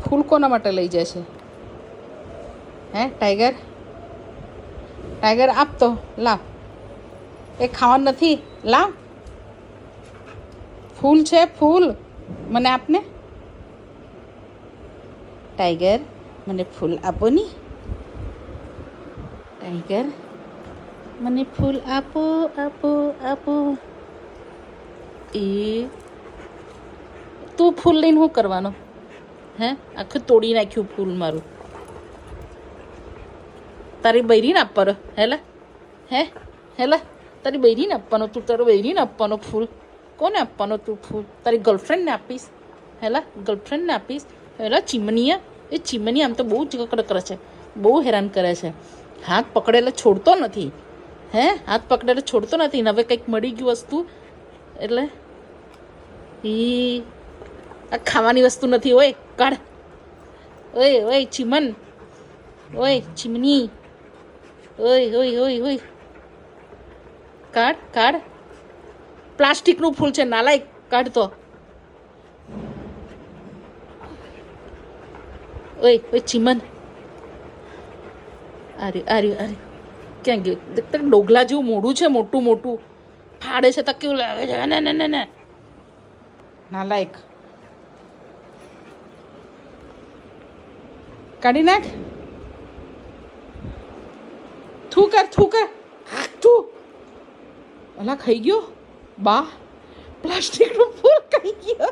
ફૂલ કોના માટે લઈ જાય છે? હે ટાઈગર, ટાઈગર આપ તો, લાવ. એ ખાવાનું નથી, લાવ. ફૂલ છે ફૂલ, મને આપને. ટાઈગર મને ફૂલ આપો ની. ટાઈગર મને ફૂલ આપો આપો આપો. એ તું ફૂલ લઈને શું કરવાનો? હે આખું તોડી નાખ્યું ફૂલ મારું. તારી બૈરીને આપવાનો હેલા? હેલા તારી બૈરીને આપવાનો, તું તારો બૈરીને આપવાનો ફૂલ. કોને આપવાનો તું ફૂલ? તારી ગર્લફ્રેન્ડને આપીશ? હેલા ગર્લફ્રેન્ડને આપીશ? હેલા ચીમનિયા, એ ચીમની આમ તો બહુ જ કકડ કરે છે, બહુ હેરાન કરે છે. હાથ પકડેલો છોડતો નથી. હાથ પકડેલો છોડતો નથી ને હવે કંઈક મળી ગયું વસ્તુ એટલે આ ખાવાની વસ્તુ નથી. ઓય કાઢ, ઓય ઓય ચીમન, ઓય ચીમની, ઓય ઓય ઓય ઓય કાઢ કાઢ. પ્લાસ્ટિકનું ફૂલ છે નાલાયક, કાઢ તો. ઓય ઓય ચીમન, અરે અરે અરે ક્યાં ગયું? ડોગલા જેવું મોઢું છે, મોટું મોટું ફાડે છે તો કેવું લાગે છે? ને ને ને ને નાલાયક, કાઢી નાખ. થૂ કર થૂ કર થૂ. અલા ખાઈ ગયો બા, પ્લાસ્ટિકનું ફૂલ ખાઈ ગયો.